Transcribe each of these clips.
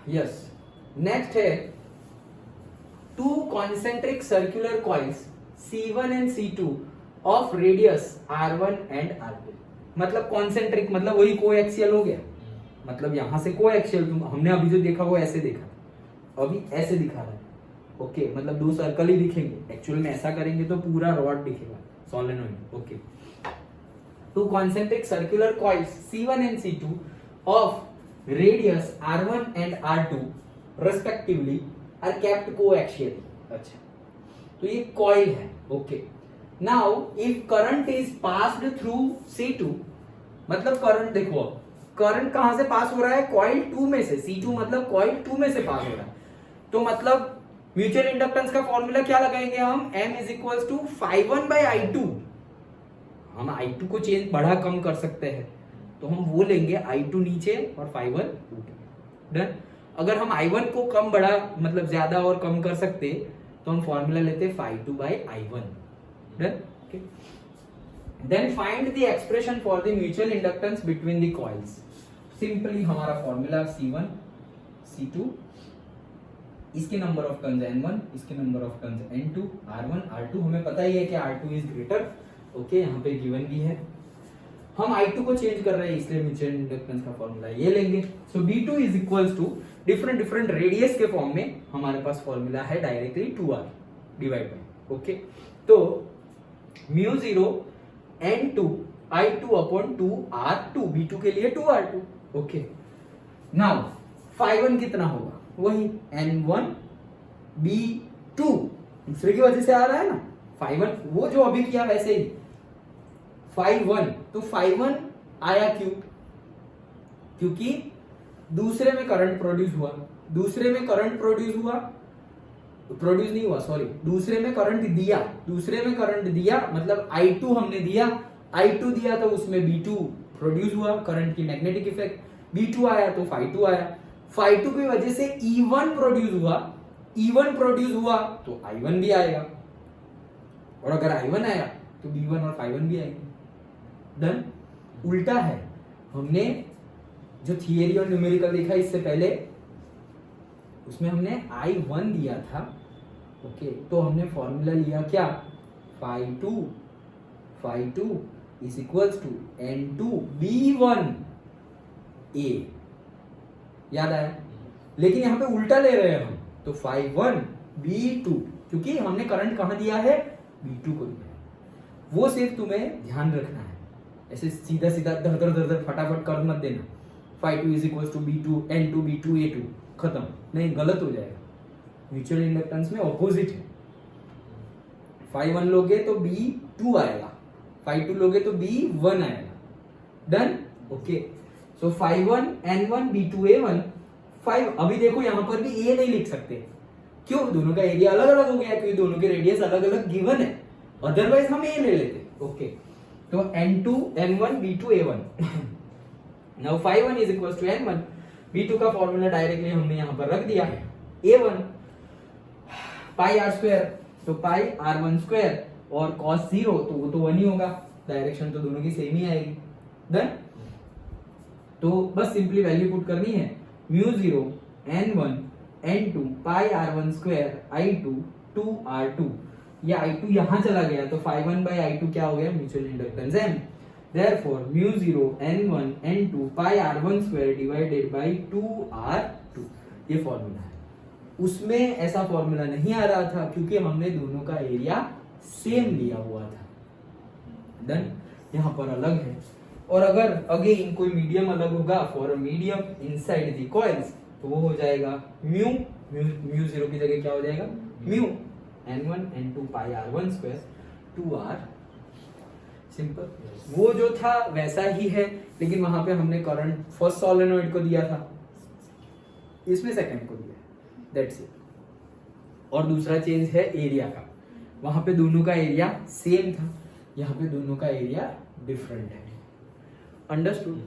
Yes, next है to concentric circular coils C1 and C2 of radius R1 and R2। मतलब concentric मतलब वही coaxial हो गया, मतलब यहां से कोएक्सियल, हमने अभी जो देखा वो ऐसे देखा, अभी ऐसे दिखा रहा है। ओके, मतलब दो सर्कल ही दिखेंगे, एक्चुअल में ऐसा करेंगे तो पूरा रॉड दिखेगा solenoid. Okay, two concentric circular coils C1 and C2 of radius R1 and R2 respectively are kept coaxially. अच्छा, तो ये कॉइल है। Okay, now if current is passed through C2, मतलब करंट देखो, करंट कहां से पास हो रहा है, कॉइल 2 में से, C2 मतलब कॉइल 2 में से पास हो रहा है, तो मतलब म्यूचुअल इंडक्टेंस का फॉर्मूला क्या लगाएंगे हम, M is equal to ∅1 by I2। हम I2 को चेंज बढ़ा कम कर सकते हैं, तो हम वो लेंगे I2 नीचे और ∅1 ऊपर। डन। अगर हम I1 को कम बढ़ा मतलब ज्यादा और कम कर सकते तो हम फॉर्मूला लेते ∅2 by I1। Done. Okay, then find the expression for the mutual inductance between the coils. Simply हमारा फॉर्मूला C1 C2, इसके नंबर ऑफ टर्न्स N1, इसके number of turns N2, R1 R2, हमें पता ही है कि R2 इज ग्रेटर। ओके, यहाँ पे given भी है, हम I2 को चेंज कर रहे हैं इसलिए म्यूचुअल इंडक्टेंस का फॉर्मूला ये लेंगे। So B2 is equals to different different radius के फॉर्म में हमारे पास फॉर्मूला है directly 2R divide by. Okay, तो μ0 N2 I2 upon 2R2, B2 के लिए 2R2। ओके, नाउ ∅1 कितना होगा, वही N1 B2, दूसरे की वजह से आ रहा है ना ∅1, वो जो अभी किया वैसे ही ∅1, तो ∅1 आया क्यों, क्योंकि दूसरे में करंट प्रोड्यूस हुआ, दूसरे में करंट प्रोड्यूस हुआ, प्रोड्यूस नहीं हुआ सॉरी, दूसरे में करंट दिया, दूसरे में करंट दिया मतलब I2 हमने दिया, I2 दिया तो उसमें B2 प्रोड्यूस हुआ, करंट की मैग्नेटिक इफेक्ट, B2 आया तो ∅2 आया, ∅2 की वजह से E1 प्रोड्यूस हुआ, E1 प्रोड्यूस हुआ तो I1 भी आएगा, और अगर I1 आया तो B1 और ∅1 भी आएंगे। डन। उल्टा है, हमने जो थियरी और न्यूमेरिकल देखा इससे पहले, उसमें हमने I1 दिया था। ओके, तो हमने फॉर्मूला लिया क्या, ∅2 is equals to N2 B1 A, याद आया। लेकिन यहां पे उल्टा ले रहे हैं हम, तो ∅1 B2, क्योंकि हमने करंट कहां दिया है, B2 को दिया है, वो सिर्फ तुम्हें ध्यान रखना है, ऐसे सीधा सीधा धर धर धर धर फटाफट कर मत देना। ∅2 is equals to B2 N2 B2 A2 खत्म, नहीं गलत हो जाएगा। म्यूचुअल इंडक्टेंस में ऑपोजिट है, ∅1 लोगे तो B2 आएगा, ∅2 लोगे तो B1 आएगा। डन। ओके, सो ∅1 N1 B2 A1 5। अभी देखो यहां पर भी A नहीं लिख सकते, क्यों, दोनों का एरिया अलग अलग हो गया, क्योंकि दोनों के रेडियस अलग अलग गिवन है, अदरवाइज हम A ले लेते। ओके, तो N2 N1 B2 A1 now ∅1 is equals to N1 B2 का फॉर्मूला डायरेक्टली हमने यहां पर रख दिया, A1 पाई R स्क्वायर, तो पाई R1 स्क्वायर, और cos 0 तो वो तो 1 ही होगा, डायरेक्शन तो दोनों की सेम ही आएगी। डन। तो बस सिंपली वैल्यू पुट करनी है, μ0 N1 N2 पाई R1 स्क्वायर I2 2R2, ये I2 यहां चला गया तो ∅1 बाई I2 क्या हो गया, mutual inductance M। Therefore μ0 N1 N2 pi R1 square divided by 2R2, ये फॉर्मूला है। उसमें ऐसा फॉर्मूला नहीं आ रहा था क्योंकि हमने दोनों का एरिया सेम लिया हुआ था। डन। यहाँ पर अलग है, और अगर अगेन कोई मीडियम अलग होगा, for a medium inside the coils, तो वो हो जाएगा μ0 की जगह क्या हो जाएगा, μ N1 N2 पाई R1 स्क्वायर 2R। सिंपल, वो जो था वैसा ही है, लेकिन वहां पे हमने करंट फर्स्ट सोलेनोइड को दिया था, इसमें सेकंड को दिया, दैट्स इट। और दूसरा चेंज है एरिया का, वहां पे दोनों का एरिया सेम था, यहाँ पे दोनों का एरिया डिफरेंट है। Understood,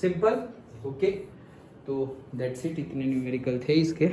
simple. ओके, तो दैट्स इट, इतने न्यूमेरिकल थे इसके।